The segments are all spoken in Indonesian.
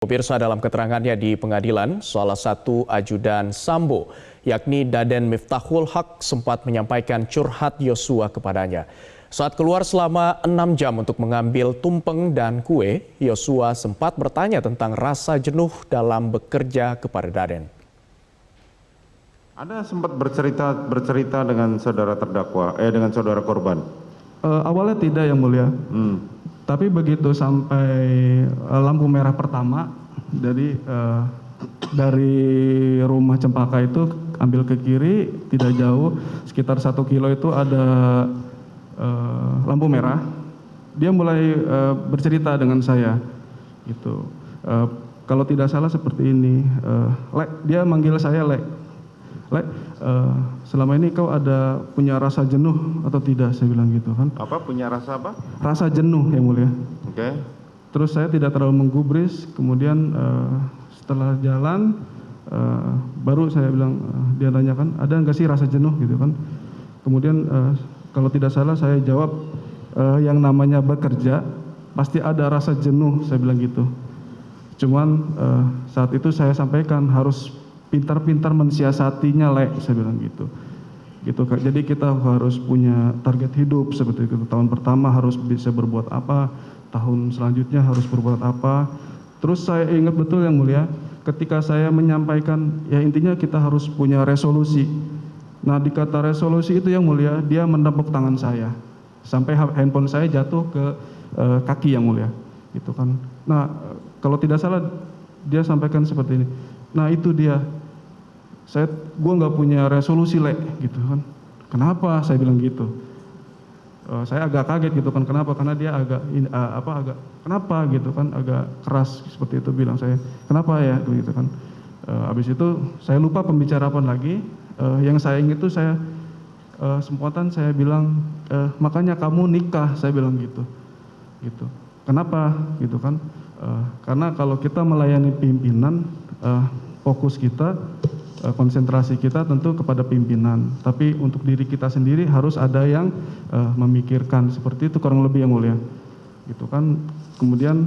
Pemirsa, dalam keterangannya di pengadilan, salah satu ajudan Sambo, yakni Daden Miftahul Haq, sempat menyampaikan curhat Yosua kepadanya. Saat keluar selama 6 jam untuk mengambil tumpeng dan kue, Yosua sempat bertanya tentang rasa jenuh dalam bekerja kepada Daden. Anda sempat bercerita dengan saudara terdakwa, dengan saudara korban? Awalnya tidak, Yang Mulia. Tapi begitu sampai lampu merah pertama, jadi dari rumah Cempaka itu ambil ke kiri, tidak jauh, sekitar 1 kilo itu ada lampu merah. Dia mulai bercerita dengan saya, gitu. Kalau tidak salah seperti ini, Lek, dia manggil saya Lek. Lek, selama ini kau ada punya rasa jenuh atau tidak? Saya bilang gitu kan. Apa, punya rasa apa? Rasa jenuh, Yang Mulia. Oke. Terus saya tidak terlalu menggubris, kemudian setelah jalan, baru saya bilang, dia tanyakan, ada nggak sih rasa jenuh gitu kan. Kemudian kalau tidak salah saya jawab, yang namanya bekerja, pasti ada rasa jenuh, saya bilang gitu. Cuman saat itu saya sampaikan, harus pintar-pintar mensiasatinya, Lek, saya bilang gitu. Gitu, jadi kita harus punya target hidup seperti itu. Tahun pertama harus bisa berbuat apa, tahun selanjutnya harus berbuat apa. Terus saya ingat betul, Yang Mulia, ketika saya menyampaikan, ya intinya kita harus punya resolusi. Nah, di kata resolusi itu, Yang Mulia, dia menepuk tangan saya sampai handphone saya jatuh ke kaki, Yang Mulia, gitu kan. Nah, kalau tidak salah dia sampaikan seperti ini. Nah, itu dia. Gue nggak punya resolusi, Lek, gitu kan. Kenapa? Saya bilang gitu. Saya agak kaget gitu kan. Kenapa? Karena dia agak kenapa gitu kan, agak keras seperti itu bilang saya. Kenapa ya, gitu kan. Habis itu saya lupa pembicaraan lagi. Yang saya ingat itu saya sempatan saya bilang, makanya kamu nikah, saya bilang gitu. Gitu. Kenapa? Gitu kan. Karena kalau kita melayani pimpinan, fokus kita, konsentrasi kita tentu kepada pimpinan, tapi untuk diri kita sendiri harus ada yang memikirkan, seperti itu kurang lebih, Yang Mulia, gitu kan. Kemudian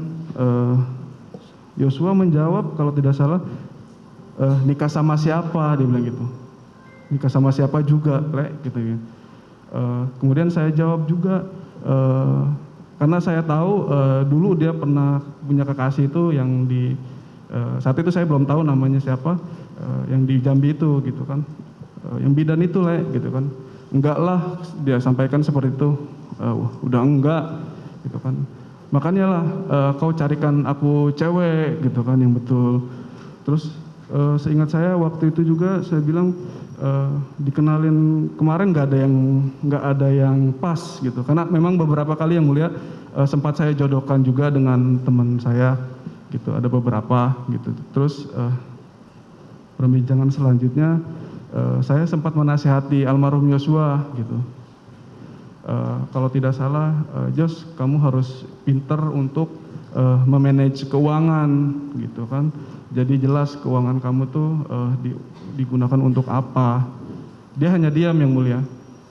Yosua menjawab, kalau tidak salah, nikah sama siapa, dia bilang gitu. Nikah sama siapa juga, Lek, gitu ya. Kemudian saya jawab juga, karena saya tahu dulu dia pernah punya kekasih itu yang di saat itu saya belum tahu namanya siapa, yang di Jambi itu, gitu kan, yang bidan itu, Lek, gitu kan. Enggak lah, dia sampaikan seperti itu. Udah enggak, gitu kan. Makanya lah kau carikan aku cewek, gitu kan, yang betul. Terus seingat saya waktu itu juga saya bilang, dikenalin kemarin nggak ada yang pas, gitu. Karena memang beberapa kali, Yang Mulia, sempat saya jodohkan juga dengan teman saya, gitu. Ada beberapa, gitu. Terus perbincangan selanjutnya, saya sempat menasihati almarhum Yosua, gitu. Kalau tidak salah, Jos, kamu harus pinter untuk memanage keuangan, gitu kan. Jadi jelas keuangan kamu tuh digunakan untuk apa. Dia hanya diam, Yang Mulia.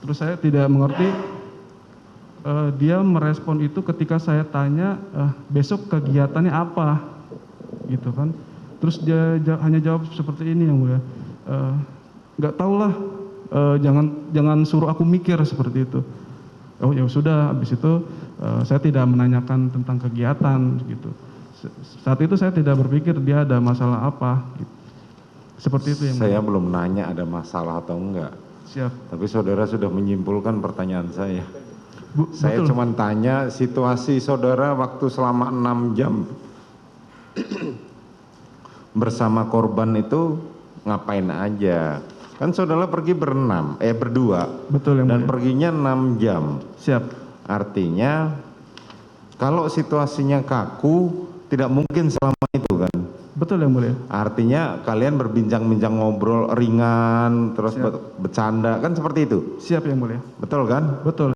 Terus saya tidak mengerti, dia merespon itu ketika saya tanya, besok kegiatannya apa, gitu kan. Terus dia hanya jawab seperti ini, Yang Mulia, nggak tahulah, jangan suruh aku mikir, seperti itu. Oh ya sudah, habis itu saya tidak menanyakan tentang kegiatan, gitu. Saat itu saya tidak berpikir dia ada masalah apa, gitu. Seperti itu, Yang Mulia. Saya belum nanya ada masalah atau enggak. Siap. Tapi saudara sudah menyimpulkan pertanyaan saya. Saya Betul. cuma tanya situasi saudara waktu selama 6 jam bersama korban itu ngapain aja. Kan saudara pergi berdua. Betul, Yang Dan Mulia. perginya 6 jam. Siap. Artinya kalau situasinya kaku, tidak mungkin selama itu kan. Betul, Yang Mulia. Artinya kalian berbincang-bincang, ngobrol ringan, terus Siap. bercanda, kan seperti itu. Siap, Yang Mulia. Betul kan? Betul.